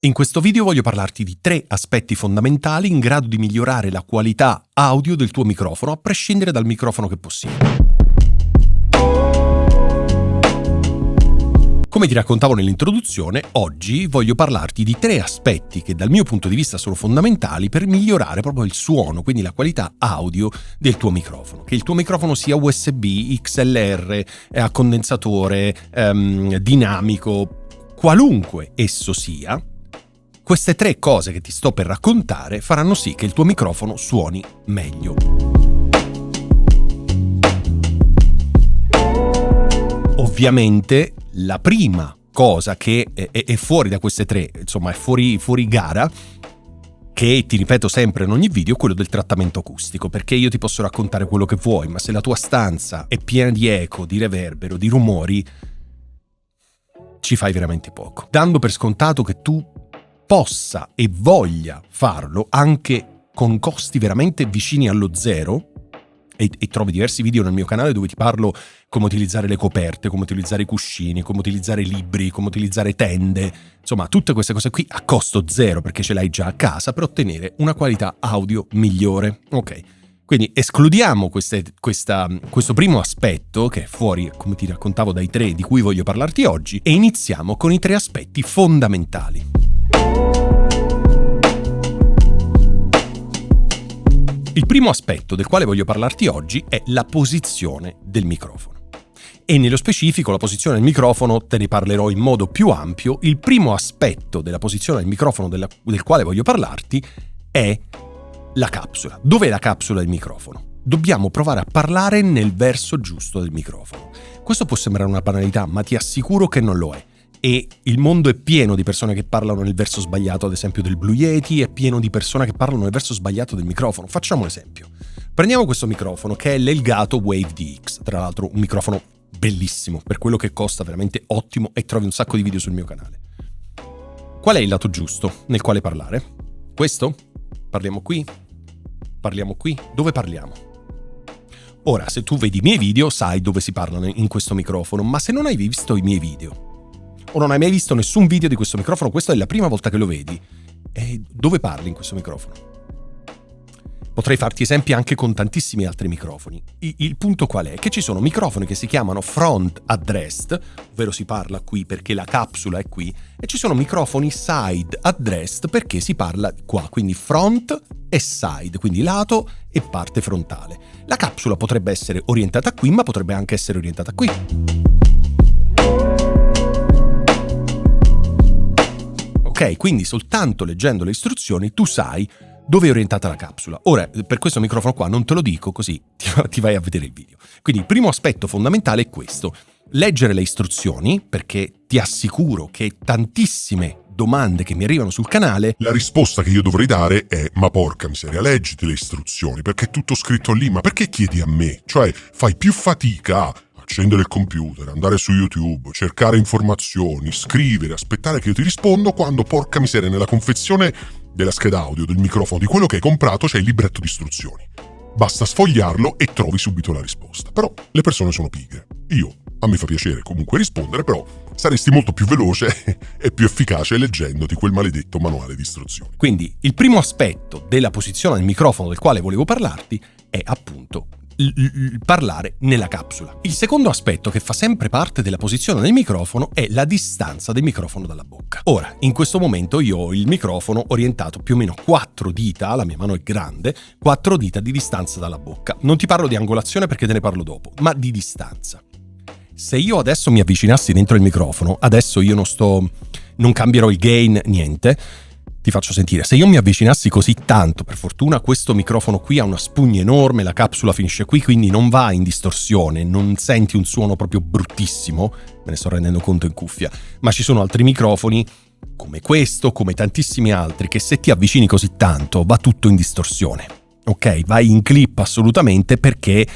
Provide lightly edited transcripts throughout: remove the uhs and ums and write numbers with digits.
In questo video voglio parlarti di 3 aspetti fondamentali in grado di migliorare la qualità audio del tuo microfono, a prescindere dal microfono che possiedi. Come ti raccontavo nell'introduzione, oggi voglio parlarti di 3 aspetti che dal mio punto di vista sono fondamentali per migliorare proprio il suono, quindi la qualità audio del tuo microfono. Che il tuo microfono sia USB, XLR, a condensatore, dinamico, qualunque esso sia, queste 3 cose che ti sto per raccontare faranno sì che il tuo microfono suoni meglio. Ovviamente la prima cosa che è fuori da queste 3, insomma è fuori gara, che ti ripeto sempre in ogni video, è quello del trattamento acustico, perché io ti posso raccontare quello che vuoi, ma se la tua stanza è piena di eco, di reverbero, di rumori, ci fai veramente poco. Dando per scontato che tu possa e voglia farlo anche con costi veramente vicini allo zero, e trovi diversi video nel mio canale dove ti parlo come utilizzare le coperte, come utilizzare i cuscini, come utilizzare libri, come utilizzare tende, insomma tutte queste cose qui a costo zero perché ce l'hai già a casa per ottenere una qualità audio migliore. Ok, quindi escludiamo questo primo aspetto che è fuori, come ti raccontavo, dai 3 di cui voglio parlarti oggi, e iniziamo con i 3 aspetti fondamentali. Il primo aspetto del quale voglio parlarti oggi è la posizione del microfono. E nello specifico la posizione del microfono te ne parlerò in modo più ampio. Il primo aspetto della posizione del microfono del quale voglio parlarti è la capsula. Dov'è la capsula del microfono? Dobbiamo provare a parlare nel verso giusto del microfono. Questo può sembrare una banalità, ma ti assicuro che non lo è. E il mondo è pieno di persone che parlano nel verso sbagliato, ad esempio del Blue Yeti, è pieno di persone che parlano nel verso sbagliato del microfono. Facciamo un esempio. Prendiamo questo microfono che è l'Elgato Wave DX, tra l'altro un microfono bellissimo, per quello che costa, veramente ottimo, e trovi un sacco di video sul mio canale. Qual è il lato giusto nel quale parlare? Questo? Parliamo qui? Parliamo qui? Dove parliamo? Ora, se tu vedi i miei video, sai dove si parlano in questo microfono, ma se non hai visto i miei video, o non hai mai visto nessun video di questo microfono, questa è la prima volta che lo vedi, e dove parli in questo microfono? Potrei farti esempi anche con tantissimi altri microfoni. Il punto qual è? Che ci sono microfoni che si chiamano front addressed, ovvero si parla qui perché la capsula è qui, e ci sono microfoni side addressed perché si parla qua, quindi front e side, quindi lato e parte frontale. La capsula potrebbe essere orientata qui, ma potrebbe anche essere orientata qui. Ok, quindi soltanto leggendo le istruzioni tu sai dove è orientata la capsula. Ora, per questo microfono qua non te lo dico, così ti vai a vedere il video. Quindi il primo aspetto fondamentale è questo: leggere le istruzioni, perché ti assicuro che tantissime domande che mi arrivano sul canale, la risposta che io dovrei dare è: ma porca miseria, leggiti le istruzioni, perché è tutto scritto lì, ma perché chiedi a me? Cioè, fai più fatica a accendere il computer, andare su YouTube, cercare informazioni, scrivere, aspettare che io ti rispondo, quando porca miseria nella confezione della scheda audio, del microfono, di quello che hai comprato c'è il libretto di istruzioni. Basta sfogliarlo e trovi subito la risposta. Però le persone sono pigre. A me fa piacere comunque rispondere, però saresti molto più veloce e più efficace leggendoti quel maledetto manuale di istruzioni. Quindi il primo aspetto della posizione del microfono del quale volevo parlarti è appunto parlare nella capsula. Il secondo aspetto che fa sempre parte della posizione del microfono è la distanza del microfono dalla bocca. Ora, in questo momento io ho il microfono orientato più o meno 4 dita, la mia mano è grande, 4 dita di distanza dalla bocca. Non ti parlo di angolazione perché te ne parlo dopo, ma di distanza. Se io adesso mi avvicinassi dentro il microfono, adesso io non cambierò il gain, niente. Ti faccio sentire, se io mi avvicinassi così tanto, per fortuna questo microfono qui ha una spugna enorme, la capsula finisce qui, quindi non va in distorsione, non senti un suono proprio bruttissimo, me ne sto rendendo conto in cuffia, ma ci sono altri microfoni, come questo, come tantissimi altri, che se ti avvicini così tanto va tutto in distorsione. Ok, vai in clip assolutamente perché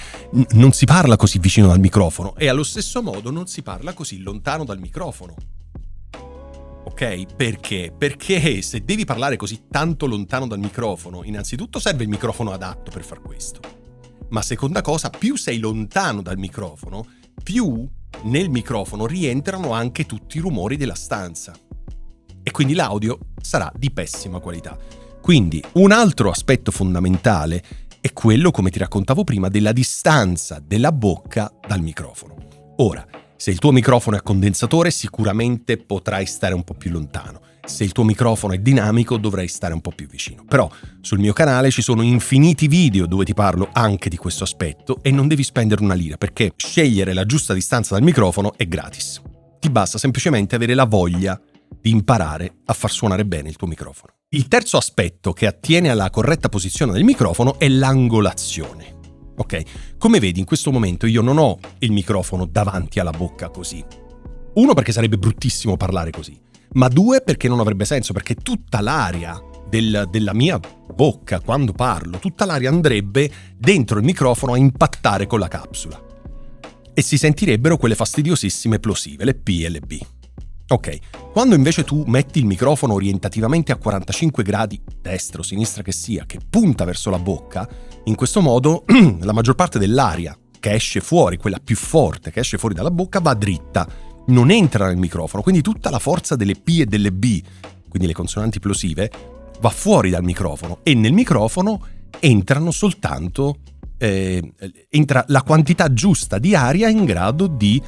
non si parla così vicino dal microfono e allo stesso modo non si parla così lontano dal microfono. Ok? Perché? Perché se devi parlare così tanto lontano dal microfono, innanzitutto serve il microfono adatto per far questo. Ma seconda cosa, più sei lontano dal microfono, più nel microfono rientrano anche tutti i rumori della stanza. e quindi l'audio sarà di pessima qualità. Quindi un altro aspetto fondamentale è quello, come ti raccontavo prima, della distanza della bocca dal microfono. Ora, se il tuo microfono è a condensatore, sicuramente potrai stare un po' più lontano. Se il tuo microfono è dinamico, dovrai stare un po' più vicino. Però sul mio canale ci sono infiniti video dove ti parlo anche di questo aspetto e non devi spendere una lira, perché scegliere la giusta distanza dal microfono è gratis. Ti basta semplicemente avere la voglia di imparare a far suonare bene il tuo microfono. Il terzo aspetto che attiene alla corretta posizione del microfono è l'angolazione. Ok? Come vedi, in questo momento io non ho il microfono davanti alla bocca così. Uno, perché sarebbe bruttissimo parlare così, ma due, perché non avrebbe senso, perché tutta l'aria della mia bocca quando parlo, tutta l'aria andrebbe dentro il microfono a impattare con la capsula e si sentirebbero quelle fastidiosissime plosive, le P e le B. Ok, quando invece tu metti il microfono orientativamente a 45 gradi, destra o sinistra che sia, che punta verso la bocca, in questo modo la maggior parte dell'aria che esce fuori, quella più forte che esce fuori dalla bocca, va dritta, non entra nel microfono, quindi tutta la forza delle P e delle B, quindi le consonanti plosive, va fuori dal microfono e nel microfono entrano soltanto entra la quantità giusta di aria in grado di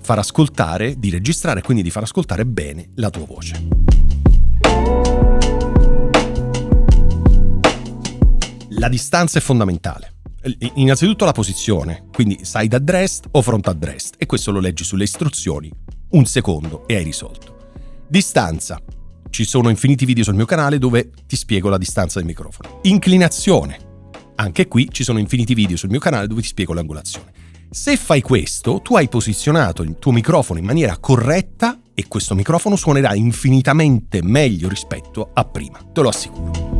far ascoltare, di registrare, quindi di far ascoltare bene la tua voce. La distanza è fondamentale. Innanzitutto la posizione, quindi side at rest o front at rest, e questo lo leggi sulle istruzioni, un secondo e hai risolto. Distanza. Ci sono infiniti video sul mio canale dove ti spiego la distanza del microfono. Inclinazione. Anche qui ci sono infiniti video sul mio canale dove ti spiego l'angolazione. Se fai questo, tu hai posizionato il tuo microfono in maniera corretta e questo microfono suonerà infinitamente meglio rispetto a prima, te lo assicuro.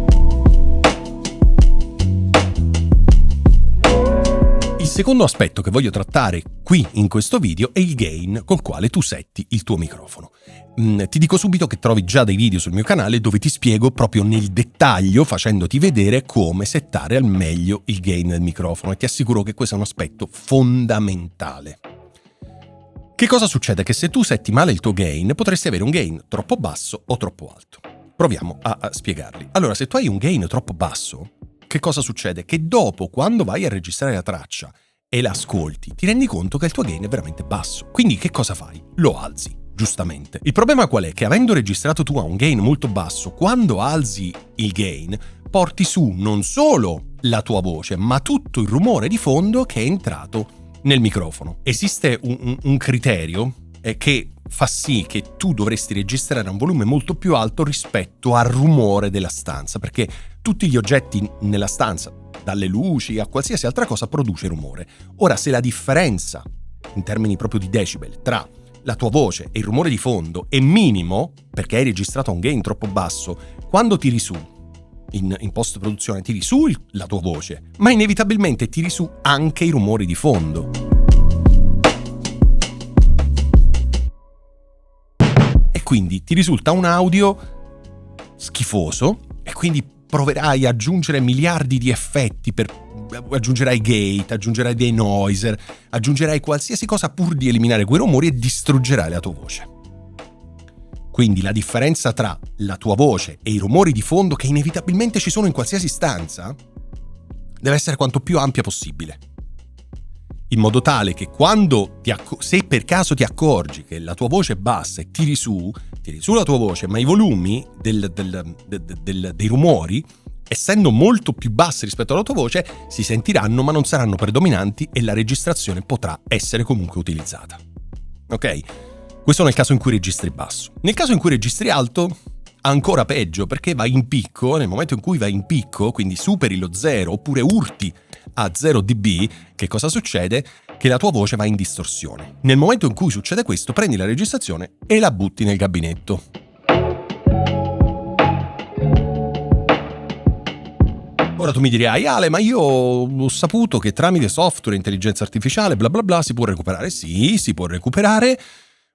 Il secondo aspetto che voglio trattare qui in questo video è il gain col quale tu setti il tuo microfono. Ti dico subito che trovi già dei video sul mio canale dove ti spiego proprio nel dettaglio, facendoti vedere come settare al meglio il gain del microfono, e ti assicuro che questo è un aspetto fondamentale. Che cosa succede? Che se tu setti male il tuo gain, potresti avere un gain troppo basso o troppo alto. Proviamo a spiegarli. Allora, se tu hai un gain troppo basso, che cosa succede? Che dopo, quando vai a registrare la traccia e la ascolti, ti rendi conto che il tuo gain è veramente basso. Quindi che cosa fai? Lo alzi, giustamente. Il problema qual è? Che avendo registrato tu a un gain molto basso, quando alzi il gain, porti su non solo la tua voce, ma tutto il rumore di fondo che è entrato nel microfono. Esiste un criterio che fa sì che tu dovresti registrare a un volume molto più alto rispetto al rumore della stanza, perché tutti gli oggetti nella stanza, dalle luci a qualsiasi altra cosa, produce rumore. Ora, se la differenza in termini proprio di decibel tra la tua voce e il rumore di fondo è minimo, perché hai registrato a un gain troppo basso, quando tiri su in post-produzione tiri su la tua voce, ma inevitabilmente tiri su anche i rumori di fondo. E quindi ti risulta un audio schifoso e quindi proverai a aggiungere miliardi di effetti, aggiungerai gate, aggiungerai dei noiser, aggiungerai qualsiasi cosa pur di eliminare quei rumori e distruggerai la tua voce. Quindi la differenza tra la tua voce e i rumori di fondo, che inevitabilmente ci sono in qualsiasi stanza, deve essere quanto più ampia possibile. In modo tale che quando se per caso ti accorgi che la tua voce è bassa e tiri su la tua voce, ma i volumi dei rumori, essendo molto più bassi rispetto alla tua voce, si sentiranno ma non saranno predominanti e la registrazione potrà essere comunque utilizzata. Ok? Questo nel caso in cui registri basso. Nel caso in cui registri alto, ancora peggio, perché vai in picco. Nel momento in cui vai in picco, quindi superi lo 0 oppure urti a 0 dB, che cosa succede? Che la tua voce va in distorsione. Nel momento in cui succede questo, prendi la registrazione e la butti nel gabinetto. Ora tu mi dirai, Ale, ma io ho saputo che tramite software, intelligenza artificiale, bla bla bla, si può recuperare. Sì, si può recuperare.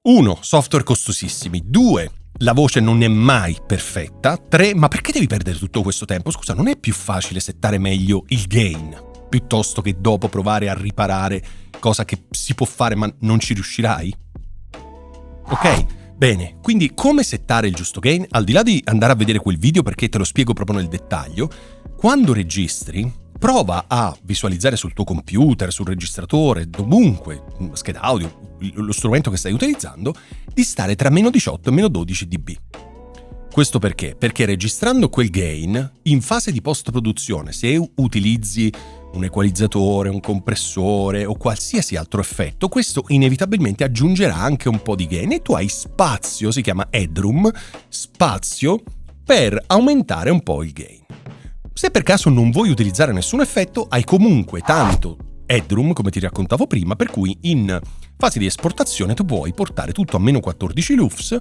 1. Software costosissimi. 2. La voce non è mai perfetta. 3. Ma perché devi perdere tutto questo tempo? Scusa, non è più facile settare meglio il gain piuttosto che dopo provare a riparare, cosa che si può fare ma non ci riuscirai? Ok? Bene, quindi come settare il giusto gain? Al di là di andare a vedere quel video perché te lo spiego proprio nel dettaglio, quando registri, prova a visualizzare sul tuo computer, sul registratore, dovunque, scheda audio, lo strumento che stai utilizzando, di stare tra meno 18 e meno 12 dB. Questo perché? Perché registrando quel gain, in fase di post-produzione, se utilizzi un equalizzatore, un compressore o qualsiasi altro effetto, questo inevitabilmente aggiungerà anche un po' di gain e tu hai spazio, si chiama headroom, spazio per aumentare un po' il gain. Se per caso non vuoi utilizzare nessun effetto, hai comunque tanto headroom, come ti raccontavo prima, per cui in fase di esportazione tu puoi portare tutto a meno 14 lufs,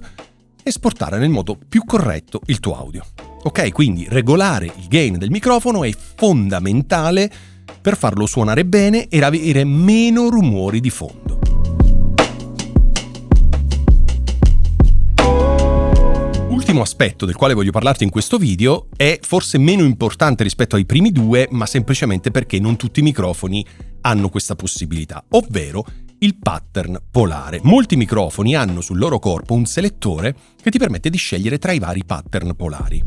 esportare nel modo più corretto il tuo audio. Ok, quindi regolare il gain del microfono è fondamentale per farlo suonare bene e avere meno rumori di fondo. L'ultimo aspetto del quale voglio parlarti in questo video è forse meno importante rispetto ai primi due, ma semplicemente perché non tutti i microfoni hanno questa possibilità, ovvero il pattern polare. Molti microfoni hanno sul loro corpo un selettore che ti permette di scegliere tra i vari pattern polari.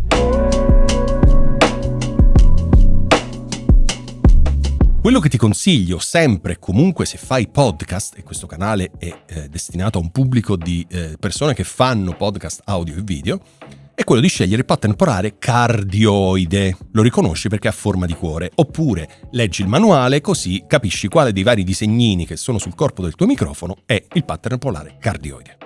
Quello che ti consiglio sempre e comunque se fai podcast, e questo canale è destinato a un pubblico di persone che fanno podcast audio e video, è quello di scegliere il pattern polare cardioide. Lo riconosci perché ha forma di cuore. Oppure leggi il manuale così capisci quale dei vari disegnini che sono sul corpo del tuo microfono è il pattern polare cardioide.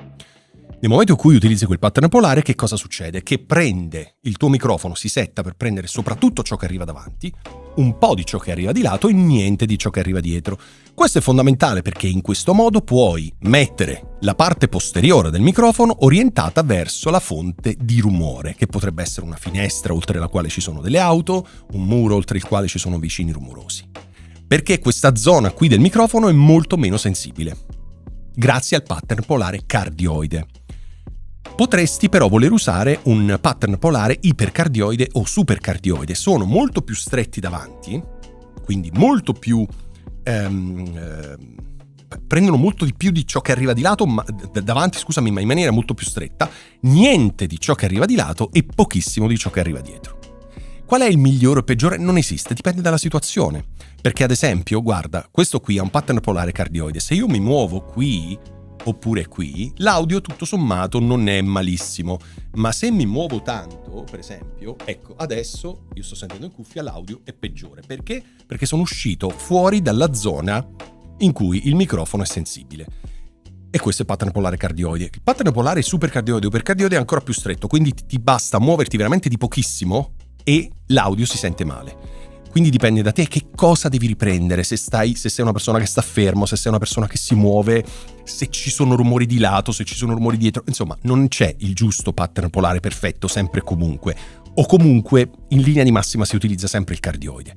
Nel momento in cui utilizzi quel pattern polare, che cosa succede? Che prende il tuo microfono, si setta per prendere soprattutto ciò che arriva davanti, un po' di ciò che arriva di lato e niente di ciò che arriva dietro. Questo è fondamentale perché in questo modo puoi mettere la parte posteriore del microfono orientata verso la fonte di rumore, che potrebbe essere una finestra oltre la quale ci sono delle auto, un muro oltre il quale ci sono vicini rumorosi. Perché questa zona qui del microfono è molto meno sensibile, grazie al pattern polare cardioide. Potresti però voler usare un pattern polare ipercardioide o supercardioide. Sono molto più stretti davanti, quindi molto più prendono molto di più di ciò che arriva di lato, davanti, scusami, ma in maniera molto più stretta, niente di ciò che arriva di lato e pochissimo di ciò che arriva dietro. Qual è il migliore o peggiore? Non esiste, dipende dalla situazione. Perché ad esempio, guarda, questo qui ha un pattern polare cardioide. Se io mi muovo qui oppure qui, l'audio tutto sommato non è malissimo, ma se mi muovo tanto, per esempio, ecco, adesso io sto sentendo in cuffia, l'audio è peggiore. Perché? Perché sono uscito fuori dalla zona in cui il microfono è sensibile. E questo è il pattern polare cardioide. Il pattern polare supercardioide o ipercardioide è ancora più stretto, quindi ti basta muoverti veramente di pochissimo e l'audio si sente male. Quindi dipende da te che cosa devi riprendere, se sei una persona che sta fermo, se sei una persona che si muove, se ci sono rumori di lato, se ci sono rumori dietro. Insomma, non c'è il giusto pattern polare perfetto sempre e comunque. O comunque, in linea di massima, si utilizza sempre il cardioide.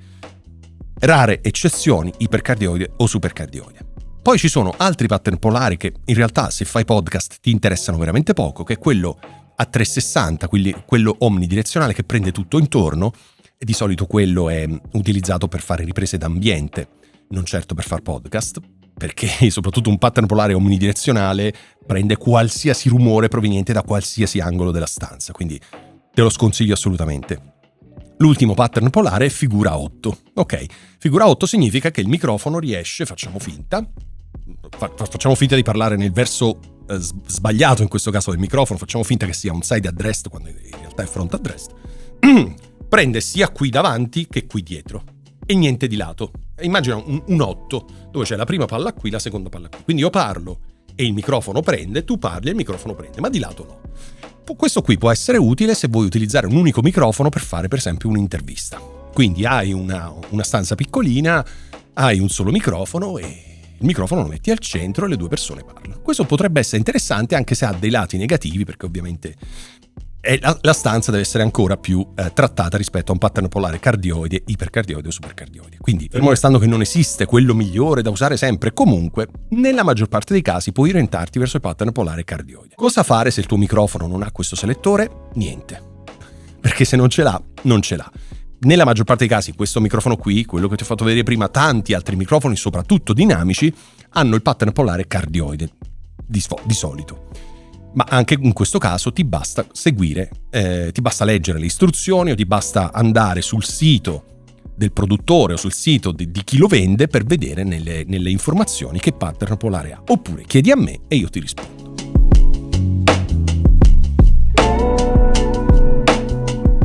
Rare eccezioni, ipercardioide o supercardioide. Poi ci sono altri pattern polari che in realtà, se fai podcast, ti interessano veramente poco, che è quello a 360, quindi quello omnidirezionale che prende tutto intorno. E di solito quello è utilizzato per fare riprese d'ambiente, non certo per fare podcast, perché soprattutto un pattern polare omnidirezionale prende qualsiasi rumore proveniente da qualsiasi angolo della stanza, quindi te lo sconsiglio assolutamente. L'ultimo pattern polare è figura 8. Ok, figura 8 significa che il microfono riesce, facciamo finta di parlare nel verso sbagliato in questo caso del microfono, facciamo finta che sia un side addressed quando in realtà è front addressed. Prende sia qui davanti che qui dietro e niente di lato. Immagina un 8 dove c'è la prima palla qui, la seconda palla qui. Quindi io parlo e il microfono prende, tu parli e il microfono prende, ma di lato no. Questo qui può essere utile se vuoi utilizzare un unico microfono per fare per esempio un'intervista. Quindi hai una stanza piccolina, hai un solo microfono e il microfono lo metti al centro e le due persone parlano. Questo potrebbe essere interessante anche se ha dei lati negativi, perché ovviamente la stanza deve essere ancora più trattata rispetto a un pattern polare cardioide, ipercardioide o supercardioide. Quindi, fermo restando che non esiste quello migliore da usare sempre, comunque, nella maggior parte dei casi puoi orientarti verso il pattern polare cardioide. Cosa fare se il tuo microfono non ha questo selettore? Niente. Perché se non ce l'ha, non ce l'ha. Nella maggior parte dei casi, questo microfono qui, quello che ti ho fatto vedere prima, tanti altri microfoni, soprattutto dinamici, hanno il pattern polare cardioide, di solito. ma anche in questo caso ti basta seguire, ti basta leggere le istruzioni o ti basta andare sul sito del produttore o sul sito di chi lo vende per vedere nelle informazioni che pattern polare ha. Oppure chiedi a me e io ti rispondo.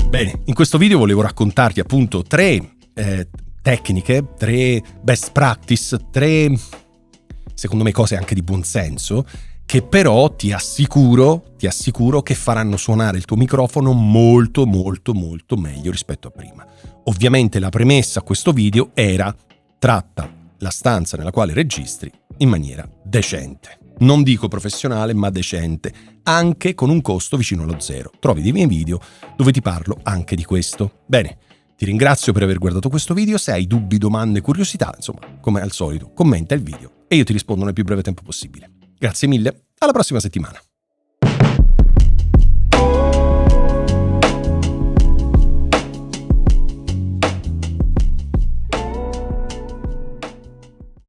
Bene, in questo video volevo raccontarti appunto 3 tecniche, 3 best practice, 3 secondo me cose anche di buon senso, che però ti assicuro che faranno suonare il tuo microfono molto molto molto meglio rispetto a prima. Ovviamente la premessa a questo video era: tratta la stanza nella quale registri in maniera decente. Non dico professionale, ma decente, anche con un costo vicino allo zero. Trovi dei miei video dove ti parlo anche di questo. Bene, ti ringrazio per aver guardato questo video. Se hai dubbi, domande, curiosità, insomma, come al solito, commenta il video e io ti rispondo nel più breve tempo possibile. Grazie mille, alla prossima settimana.